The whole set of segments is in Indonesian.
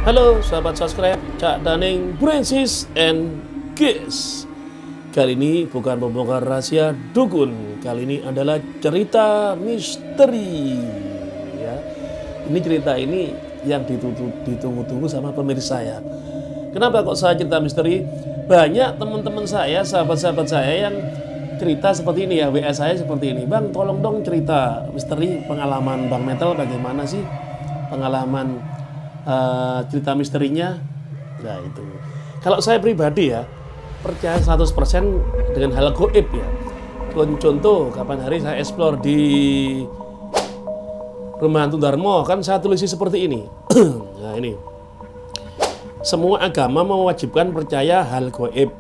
Halo sahabat subscribe Cak Daning Brancis and Guys. Kali ini bukan membongkar rahasia dukun. Kali ini adalah cerita misteri ya. Ini cerita ini yang ditunggu-tunggu sama pemirsa ya. Kenapa kok saya cerita misteri? Banyak teman-teman saya, sahabat-sahabat saya yang cerita seperti ini ya. WA saya seperti ini, Bang tolong dong cerita misteri pengalaman Bang Metal, bagaimana sih pengalaman cerita misterinya. Nah itu, kalau saya pribadi ya percaya 100% dengan hal gaib ya. Contoh kapan hari saya explore di Rumah Hantu Darmo, kan saya tulis seperti ini. Nah ini, semua agama mewajibkan percaya hal gaib,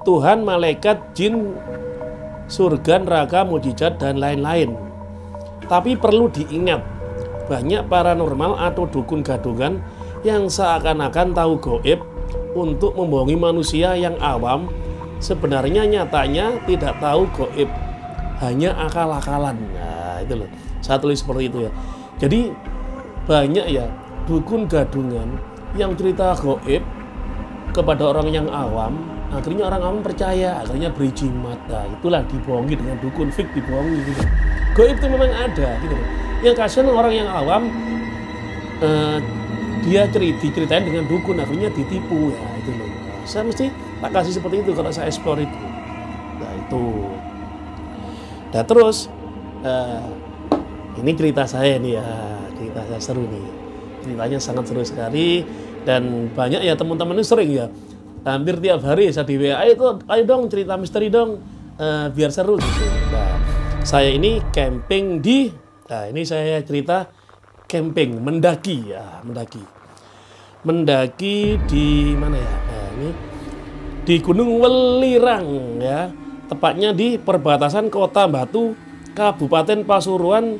Tuhan, malaikat, jin, surga, neraka, mukjizat dan lain-lain. Tapi perlu diingat, banyak paranormal atau dukun gadungan yang seakan-akan tahu gaib untuk membohongi manusia yang awam. Sebenarnya nyatanya tidak tahu gaib, hanya akal-akalan. Nah itu loh, saya tulis seperti itu ya. Jadi banyak ya dukun gadungan yang cerita gaib kepada orang yang awam. Akhirnya orang awam percaya, akhirnya beri jimat. Nah itulah dibohongi dengan dukun, fake dibohongi gitu. Gaib itu memang ada gitu loh. Yang kasihan orang yang awam, dia diceritain dengan dukun, akhirnya ditipu ya itu loh. Saya mesti tak kasih seperti itu kalau saya explore itu. Nah itu. Nah terus ini cerita saya nih ya, cerita saya seru nih. Ceritanya sangat seru sekali dan banyak ya teman-teman ini sering ya. Hampir tiap hari saya di WA itu, ayo dong cerita misteri dong, biar seru gitu. Nah saya ini camping di, nah ini saya cerita camping, mendaki ya, mendaki di mana ya? Nah ini di Gunung Welirang ya, tepatnya di perbatasan Kota Batu, Kabupaten Pasuruan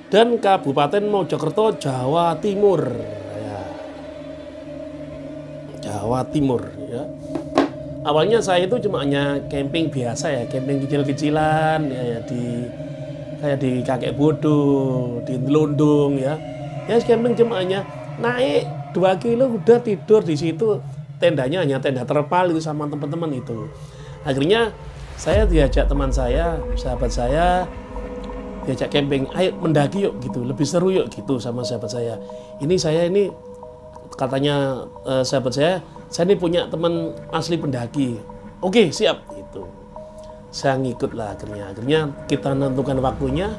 dan Kabupaten Mojokerto, Jawa Timur ya. Jawa Timur ya. Awalnya saya itu cuma hanya camping biasa ya, camping kecil-kecilan ya, kayak di Kakek Bodo, di Londong ya. Ya camping cuma hanya naik 2 kilo udah tidur di situ. Tendanya hanya tenda terpal itu sama teman-teman itu. Akhirnya saya diajak teman saya, sahabat saya, diajak camping, ayo mendaki yuk gitu, lebih seru yuk gitu sama sahabat saya. Ini katanya sahabat saya ini punya teman asli pendaki. Oke siap gitu. Saya ngikut lah akhirnya kita menentukan waktunya,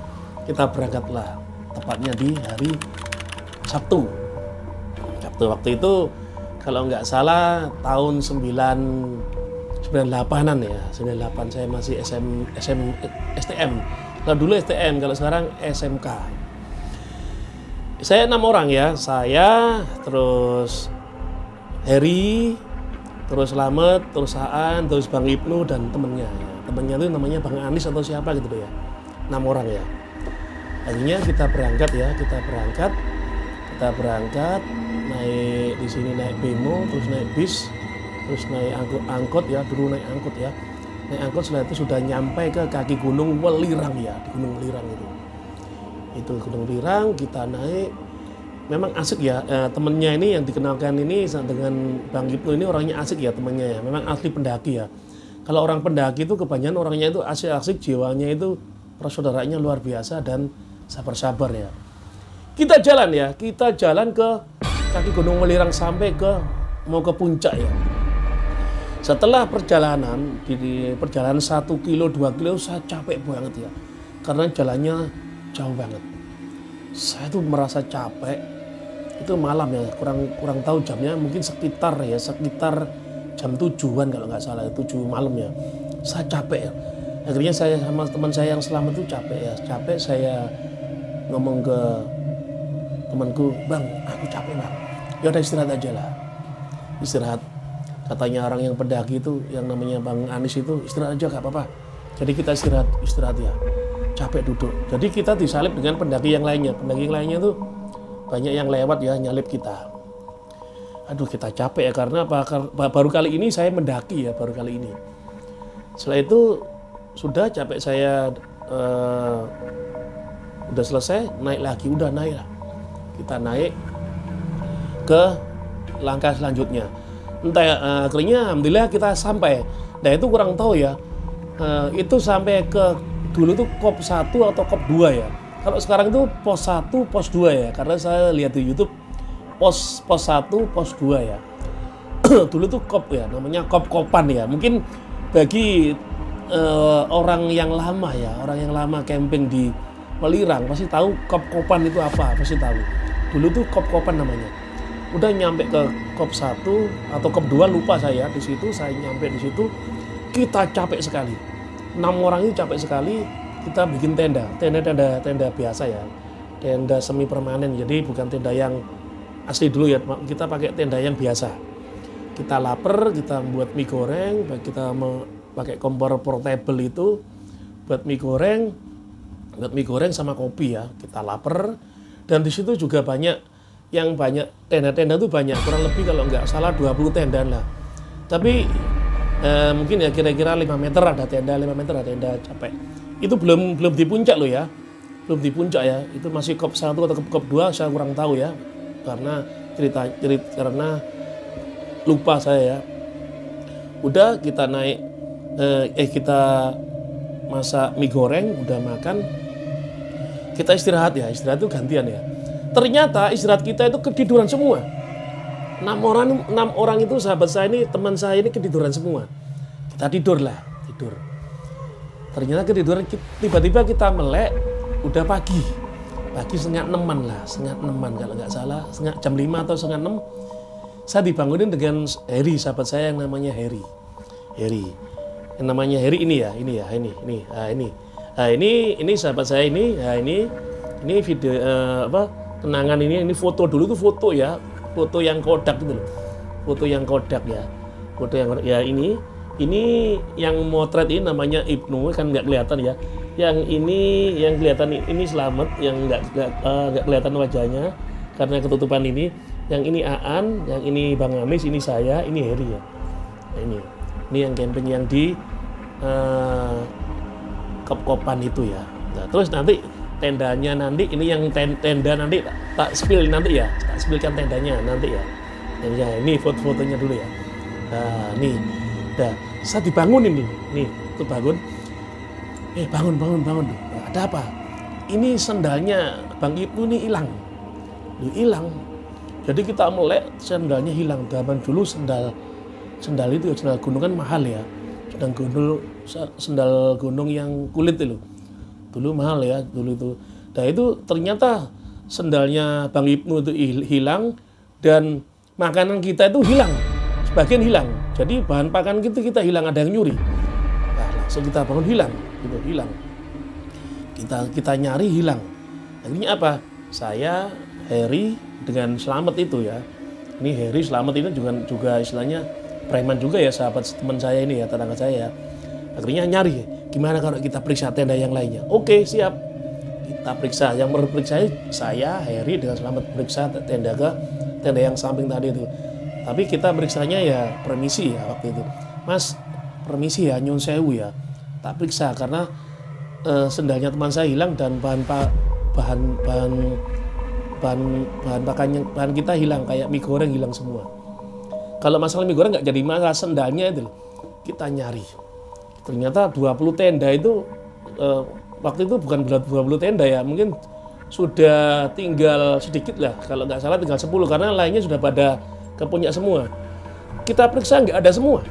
kita berangkatlah tepatnya di hari Sabtu waktu itu kalau nggak salah tahun 98-an ya, 98 saya masih STM. Kalau dulu STM, kalau sekarang SMK. Saya 6 orang ya, saya, terus Heri, terus Slamet, terus Aan, terus Bang Ibnu dan temennya. Temennya itu namanya Bang Anis atau siapa gitu ya. 6 orang ya. Akhirnya kita berangkat ya, kita berangkat naik di sini, naik bemo, terus naik bis, terus naik angkot ya, dulu naik angkot ya. Naik angkot, setelah itu sudah nyampe ke kaki Gunung Welirang ya, di Gunung Welirang itu. Itu Gunung Welirang, kita naik. Memang asik ya, temennya ini yang dikenalkan ini dengan Bang Ibnu ini orangnya asik ya temennya ya, memang asli pendaki ya. Kalau orang pendaki itu kebanyakan orangnya itu asik-asik, jiwanya itu persaudaranya luar biasa dan sabar-sabar ya. Kita jalan ke kaki Gunung Welirang sampai mau ke puncak ya. Setelah perjalanan, di perjalanan 1 kilo, 2 kilo saya capek banget ya. Karena jalannya jauh banget. Saya tuh merasa capek. Itu malam ya, kurang tahu jamnya, mungkin sekitar jam 7-an kalau nggak salah, 7 malam ya. Saya capek ya. Akhirnya saya sama teman saya yang selamat itu capek ya. Capek, saya ngomong ke temanku, Bang, aku capek Bang. Ya udah istirahat aja lah. Istirahat. Katanya orang yang pendaki itu, yang namanya Bang Anis itu, istirahat aja gak apa-apa. Jadi kita istirahat ya. Capek duduk. Jadi kita disalip dengan pendaki yang lainnya. Pendaki yang lainnya tuh banyak yang lewat ya, nyalip kita. Aduh kita capek ya, karena apa? Baru kali ini saya mendaki ya, baru kali ini. Setelah itu sudah capek saya udah selesai, naik lagi, udah naik lah. Kita naik ke langkah selanjutnya. Akhirnya alhamdulillah kita sampai. Nah itu kurang tahu ya, itu sampai ke dulu tuh kop 1 atau kop 2 ya. Kalau sekarang itu pos 1, pos 2 ya, karena saya lihat di YouTube pos 1, pos 2 ya. Dulu tuh kop ya, namanya kop-kopan ya. Mungkin bagi orang yang lama ya, orang yang lama camping di Welirang pasti tahu kop-kopan itu apa, pasti tahu. Dulu tuh kop-kopan namanya. Udah nyampe ke kop 1 atau kop 2 lupa saya, di situ saya nyampe di situ kita capek sekali. 6 orang ini capek sekali, kita bikin tenda biasa ya. Tenda semi permanen, jadi bukan tenda yang asli dulu ya, kita pakai tenda yang biasa. Kita lapar, kita buat mie goreng, kita pakai kompor portable itu buat mie goreng sama kopi ya. Kita lapar, dan di situ juga banyak tenda-tenda itu banyak, kurang lebih kalau nggak salah 20 tenda lah. Tapi mungkin ya kira-kira 5 meter ada tenda, 5 meter ada tenda, capek. Itu belum di puncak loh ya, belum di puncak ya. Itu masih kop 1 atau kop 2, saya kurang tahu ya, karena karena lupa saya ya. Udah kita naik, kita masak mie goreng, udah makan, kita istirahat ya. Istirahat itu gantian ya. Ternyata istirahat kita itu ketiduran semua. 6 orang itu sahabat saya ini, teman saya ini ketiduran semua. Kita tidur. Ternyata ketiduran, tiba-tiba kita melek, udah pagi 5:30 lah, 5:30 kalau nggak salah, jam 5 atau 5:30. Saya dibangunin dengan Heri, sahabat saya yang namanya Heri. Yang namanya Heri ini sahabat saya ini. Nah, ini video kenangan ini foto dulu tuh foto ya, foto yang Kodak gitu loh. Foto yang Kodak ya. Ini yang motret ini namanya Ibnu, kan nggak kelihatan ya. Yang kelihatan ini Selamat, yang nggak kelihatan wajahnya karena ketutupan ini. Yang ini Aan, yang ini Bang Amis, ini saya, ini Heri ya. Nah, ini yang camping yang di kop-kopan itu ya. Nah, terus nanti tendanya nanti, ini yang tenda nanti tak spill nanti ya, tak spillkan tendanya nanti ya. Ya ini foto-fotonya dulu ya. Nah, nih, dah saya dibangunin nih tuh bangun. Bangun. Nah, ada apa? Ini sendalnya Bang Ibnu nih hilang. Jadi kita melek, sendalnya hilang. Zaman dulu sendal itu, sendal gunung kan mahal ya. Sendal gunung yang kulit itu dulu mahal ya dulu itu. Nah itu ternyata sendalnya Bang Ibnu itu hilang, dan makanan kita itu hilang, sebagian hilang. Jadi bahan pakan kita hilang, ada yang nyuri. Nah, langsung kita bangun hilang. Kita nyari hilang. Akhirnya apa? Saya, Heri dengan Selamat itu ya. Ini Heri, Selamat ini juga istilahnya preman juga ya, sahabat teman saya ini ya, tetangga saya ya. Akhirnya nyari, gimana kalau kita periksa tenda yang lainnya? Oke, siap. Kita periksa. Yang periksa saya, Heri dengan Selamat, periksa tenda yang samping tadi itu. Tapi kita periksanya ya permisi ya waktu itu. Mas, permisi ya, nyun sewu ya. Tak periksa karena sendalnya teman saya hilang, dan bahan kita hilang, kayak mie goreng hilang semua. Kalau masalah mie goreng nggak jadi masalah, sendalnya itu kita nyari. Ternyata 20 tenda itu waktu itu bukan 20 tenda ya, mungkin sudah tinggal sedikit lah, kalau nggak salah tinggal 10, karena lainnya sudah pada ke puncak semua. Kita periksa nggak ada semua.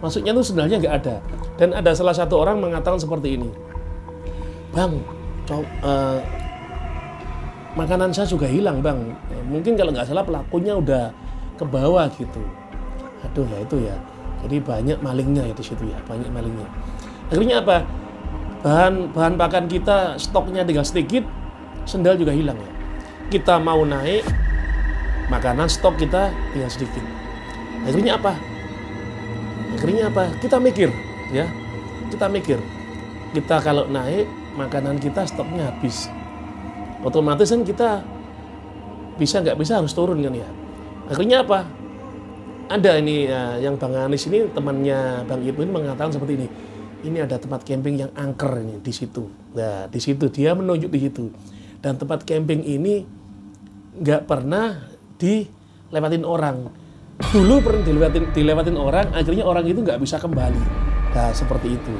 Maksudnya tuh sendalnya nggak ada. Dan ada salah satu orang mengatakan seperti ini, Bang, makanan saya juga hilang Bang. Mungkin kalau nggak salah pelakunya udah ke bawah gitu. Aduh ya itu ya. Jadi banyak malingnya ya di situ ya, banyak malingnya. Akhirnya apa? Bahan pakan kita stoknya tinggal sedikit, sendal juga hilang ya. Kita mau naik, makanan stok kita tinggal sedikit. Akhirnya apa? Kita mikir ya. Kita kalau naik, makanan kita stoknya habis. Otomatis kan kita nggak bisa harus turun kan ya. Akhirnya apa? Ada ini yang Bang Anis ini temannya Bang Ibnu mengatakan seperti ini. Ini ada tempat camping yang angker ini di situ. Nah, di situ dia menunjuk di situ. Dan tempat camping ini nggak pernah dilewatin orang. Dulu pernah dilewatin orang, akhirnya orang itu nggak bisa kembali. Nah, seperti itu.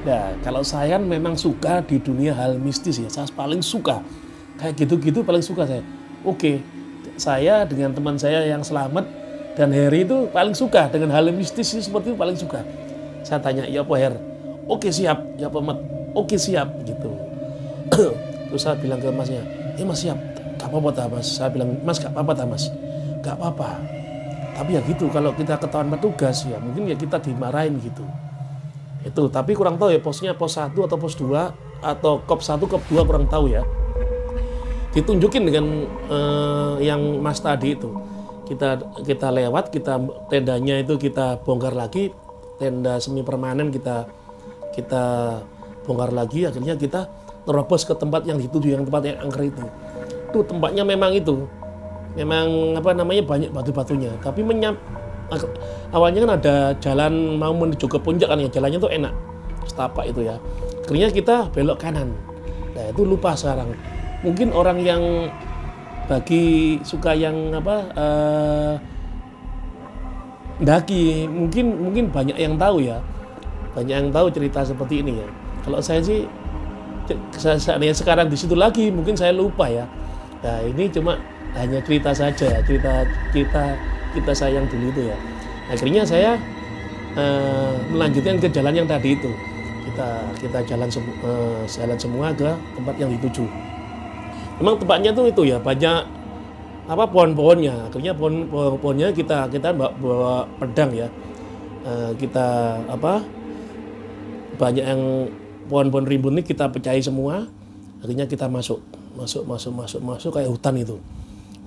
Nah, kalau saya kan memang suka di dunia hal mistis ya, saya paling suka. Kayak gitu-gitu paling suka saya. Oke, saya dengan teman saya yang selamat dan Heri itu paling suka dengan hal mistis seperti itu paling suka. Saya tanya, ya apa Her? Oke siap, ya apa Mat? Oke siap, gitu. Terus saya bilang ke masnya, Mas siap, gak apa-apa tak Mas? Saya bilang, Mas gak apa-apa tak Mas? Gak apa-apa. Tapi ya gitu, kalau kita ketahuan petugas ya mungkin ya kita dimarahin gitu. Itu, tapi kurang tahu ya posnya pos 1 atau pos 2 atau kop 1, kop 2 kurang tahu ya. Ditunjukin dengan yang Mas tadi itu. Kita lewat, tendanya itu kita bongkar lagi, tenda semi permanen kita bongkar lagi, akhirnya kita terobos ke tempat yang dituju, yang tempat yang angker itu. Itu tempatnya memang banyak batu-batunya, tapi awalnya kan ada jalan mau menuju ke puncak kan ya, jalannya tuh enak, setapak itu ya. Akhirnya kita belok kanan. Nah itu lupa sekarang. Mungkin orang yang bagi suka yang daki, mungkin banyak yang tahu ya, banyak yang tahu cerita seperti ini ya. Kalau saya sih sekarang di situ lagi mungkin saya lupa ya. Nah ini cuma hanya cerita saja, cerita saya yang dulu itu ya. Akhirnya saya melanjutkan ke jalan yang tadi itu. Kita jalan semua ke tempat yang dituju. Memang tempatnya tuh itu ya banyak pohon-pohonnya. Akhirnya pohon-pohonnya kita bawa pedang ya. Kita banyak yang pohon-pohon rimbun ini kita pecahi semua. Akhirnya kita masuk kayak hutan itu.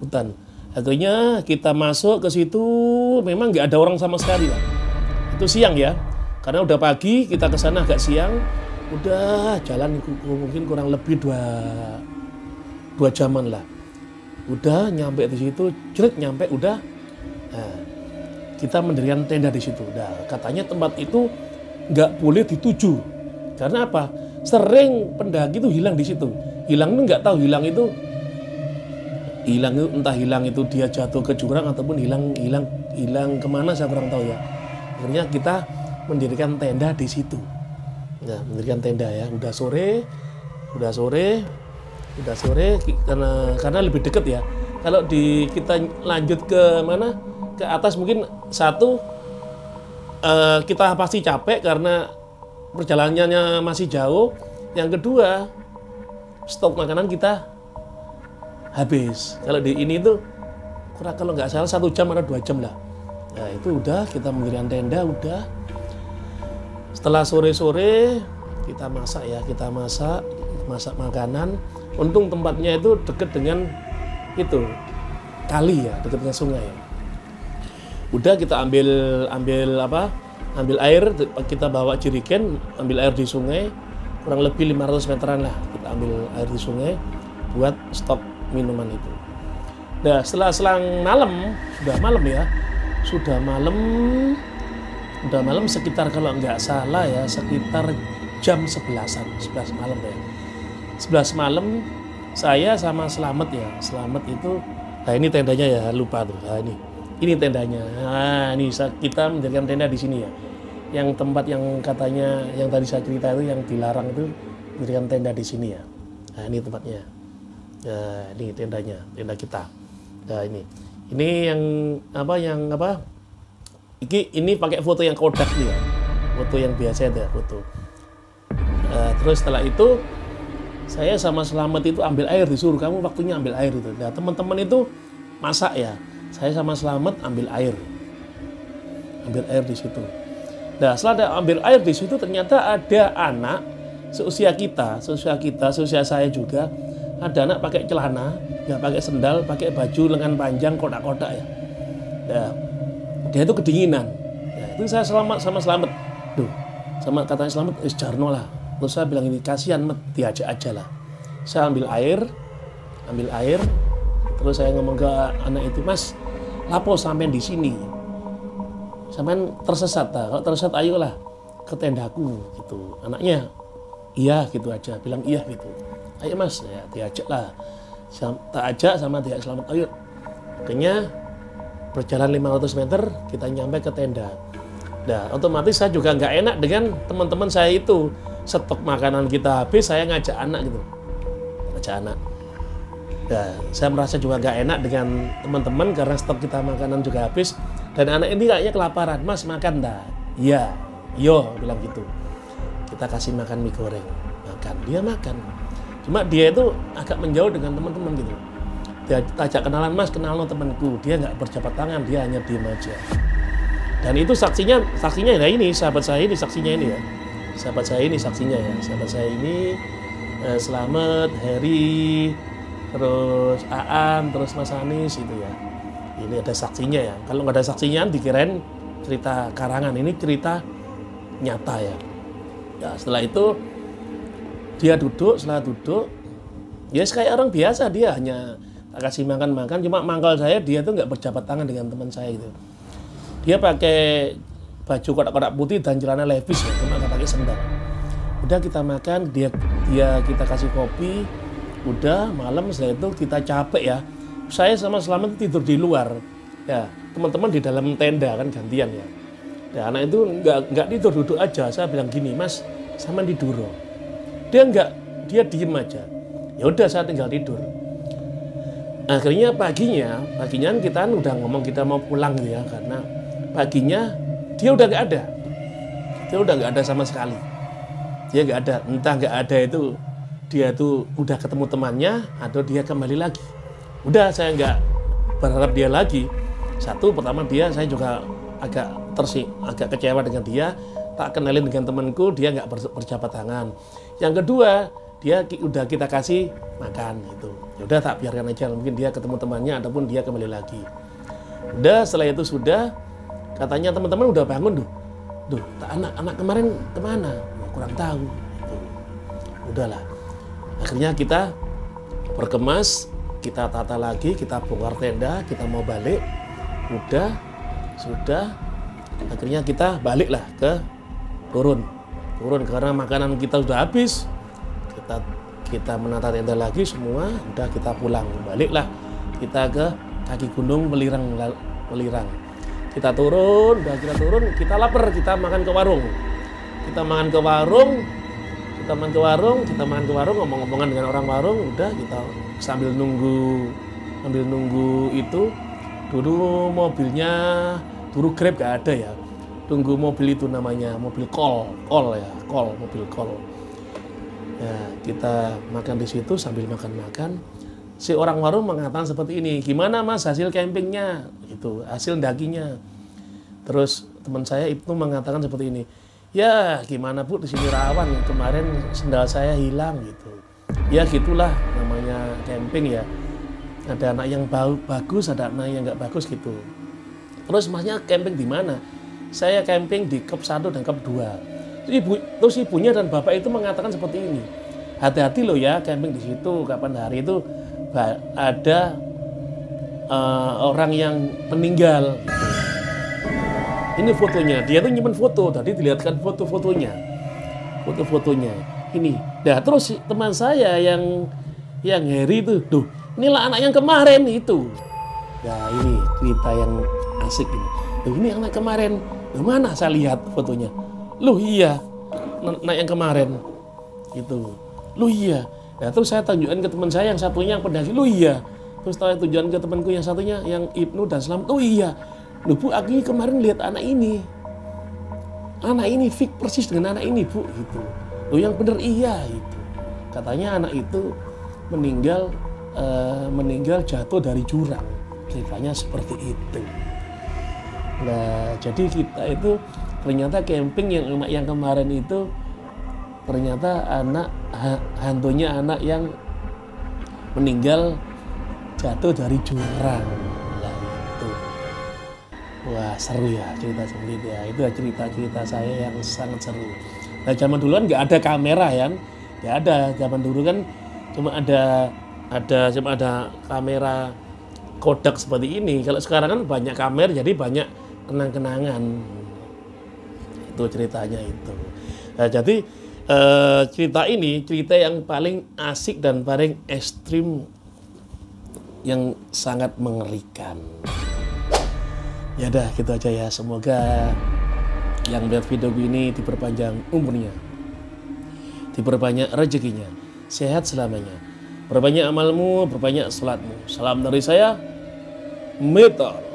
Hutan. Akhirnya kita masuk ke situ, memang nggak ada orang sama sekali lah. Itu siang ya, karena udah pagi kita ke sana agak siang, udah jalan mungkin kurang lebih 2 jaman lah. Udah nyampe di situ, nyampe udah. Nah, kita mendirikan tenda di situ. Nah, katanya tempat itu nggak boleh dituju, karena apa? Sering pendaki itu hilang di situ. Hilang itu nggak tahu hilang itu entah hilang itu dia jatuh ke jurang ataupun hilang kemana saya kurang tahu ya. Akhirnya kita mendirikan tenda di situ. Nah, mendirikan tenda ya. Udah sore karena lebih dekat ya. Kalau kita lanjut ke mana? Ke atas mungkin kita pasti capek karena perjalanannya masih jauh. Yang kedua, stok makanan kita habis. Kalau di ini tuh kalau nggak salah 1 jam atau 2 jam lah. Nah itu udah kita mendirikan tenda udah. Setelah sore-sore kita masak makanan. Untung tempatnya itu dekat dengan itu kali ya, dekat dengan sungai. Udah kita ambil air, kita bawa jerigen, ambil air di sungai kurang lebih 500 meteran lah. Kita ambil air di sungai buat stok minuman itu. Nah setelah selang malam, sudah malam sekitar kalau nggak salah ya sekitar jam 11 malam ya. 11 malam saya sama Selamat ya. Selamat itu, nah ini tendanya ya, lupa tuh. Nah ini tendanya. Nah ini kita mendirikan tenda di sini ya. Yang tempat yang katanya yang tadi saya cerita itu yang dilarang itu mendirikan tenda di sini ya. Nah ini tempatnya. Nah, ini tenda kita. Nah, ini ini pakai foto yang Kodak nih ya. Foto yang biasa ya, foto. Terus setelah itu saya sama Selamat itu ambil air, disuruh kamu waktunya ambil air itu. Nah, teman-teman itu masak ya. Saya sama Selamat ambil air di situ. Nah, setelah ambil air di situ ternyata ada anak seusia saya juga. Ada anak pakai celana, nggak pakai sendal, pakai baju lengan panjang kotak-kotak ya. Nah, dia itu kedinginan. Nah, itu saya sama Selamat. Sama katanya Selamat, jarno lah. Terus saya bilang ini kasihan Met, diajak aja lah. Saya ambil air. Terus saya ngomong ke anak itu, Mas, lapo sampean di sini. Sampean tersesat ta? Kalau tersesat ayolah ke tendaku gitu. Anaknya iya gitu aja, bilang iya gitu. Ayo Mas, ya diajak lah. Tak ajak sama dia selamat, ayo. Akhirnya berjalan 500 meter, kita nyampe ke tenda. Nah, otomatis saya juga nggak enak dengan teman-teman saya itu. Stok makanan kita habis, saya ngajak anak gitu. Ngajak anak. Nah, saya merasa juga nggak enak dengan teman-teman karena stok kita makanan juga habis. Dan anak ini kayaknya kelaparan, Mas makan dah? Iya, yo bilang gitu. Kita kasih makan mie goreng, makan. Dia makan. Cuma dia itu agak menjauh dengan teman-teman gitu. Dia ajak kenalan, Mas kenal lo temanku. Dia nggak berjabat tangan, dia hanya diem aja. Dan itu saksinya ya ini, sahabat saya ini saksinya ini ya. Sahabat saya ini saksinya ya. Sahabat saya ini Slamet, Heri, terus Aan, terus Mas Anis itu ya. Ini ada saksinya ya. Kalau nggak ada saksinya dikirain cerita karangan, ini cerita nyata ya. Ya setelah itu dia duduk, setelah duduk ya kayak orang biasa, dia hanya tak kasih makan-makan, cuma mangkal saya dia tuh nggak berjabat tangan dengan teman saya gitu. Dia pakai baju kotak-kotak putih dan celana levis ya, cuma nggak pakai sendal. Udah kita makan, kita kasih kopi, udah malam setelah itu kita capek ya. Saya sama Slamet tidur di luar ya, teman-teman di dalam tenda kan gantian ya. Ya anak itu nggak tidur, duduk aja. Saya bilang gini, Mas sama tidur. Dia dia diem aja. Ya udah saya tinggal tidur. Akhirnya paginya kita udah ngomong kita mau pulang ya, karena paginya dia udah nggak ada. Dia udah nggak ada sama sekali. Dia nggak ada, entah nggak ada itu dia tuh udah ketemu temannya atau dia kembali lagi. Udah saya nggak berharap dia lagi. Satu pertama saya juga agak kecewa dengan dia. Tak kenalin dengan temanku, dia nggak berjabat tangan. Yang kedua, dia udah kita kasih makan itu. Ya udah tak biarkan aja, mungkin dia ketemu temannya ataupun dia kembali lagi. Udah setelah itu sudah, katanya teman-teman udah bangun tuh. Anak kemarin kemana? Kurang tahu. Gitu. Udahlah. Akhirnya kita berkemas, kita tata lagi, kita bongkar tenda, kita mau balik. Sudah. Akhirnya kita baliklah turun karena makanan kita sudah habis. Kita menata tenda lagi semua, udah kita pulang. Baliklah kita ke kaki gunung Welirang. Kita turun, kita lapar, kita makan ke warung. Kita makan ke warung, ngomong-ngomongan dengan orang warung, udah kita sambil nunggu itu. Dulu mobilnya, dulu Grab gak ada ya. Tunggu mobil itu namanya mobil mobil kol. Ya, kita makan di situ sambil makan. Si orang warung mengatakan seperti ini, gimana Mas hasil campingnya? Itu hasil dakinya. Terus teman saya itu mengatakan seperti ini, ya gimana Bu, di sini rawan, kemarin sendal saya hilang gitu. Ya gitulah namanya camping ya. Ada anak yang bagus, ada anak yang nggak bagus gitu. Terus Masnya camping di mana? Saya camping di Kep 1 dan Kep 2. Terus ibunya dan bapak itu mengatakan seperti ini. Hati-hati loh ya camping di situ, kapan hari itu ada orang yang meninggal. Gitu. Ini fotonya, dia tuh nyimpen foto, tadi dilihatkan fotonya. Ini. Nah terus teman saya yang Heri itu, inilah anak yang kemarin itu. Nah ini cerita yang asik ini. Ini anak kemarin. Mana saya lihat fotonya? Iya, anak yang kemarin. Itu. Iya. Nah terus saya tunjukkan ke teman saya yang satunya yang pendaki. Iya. Terus saya tunjukkan ke temanku yang satunya yang Ibnu dan Slamet. Iya. Bu, aku kemarin lihat anak ini. Anak ini fix persis dengan anak ini, Bu. Gitu. Yang bener iya itu. Katanya anak itu meninggal jatuh dari jurang. Ceritanya seperti itu. Nah, jadi kita itu ternyata camping yang kemarin itu ternyata hantunya anak yang meninggal jatuh dari jurang. Nah, itu. Wah, seru ya cerita seperti itu ya. Itu cerita saya yang sangat seru. Nah, zaman dulu kan nggak ada kamera ya. Nggak ada. Zaman dulu kan cuma ada kamera Kodak seperti ini. Kalau sekarang kan banyak kamera, jadi banyak kenang-kenangan. Itu ceritanya itu. Nah, jadi cerita yang paling asik dan paling ekstrim yang sangat mengerikan. Ya udah gitu aja ya. Semoga yang lihat video ini diperpanjang umurnya, diperbanyak rezekinya, sehat selamanya, perbanyak amalmu, perbanyak sholatmu. Salam dari saya, Metal.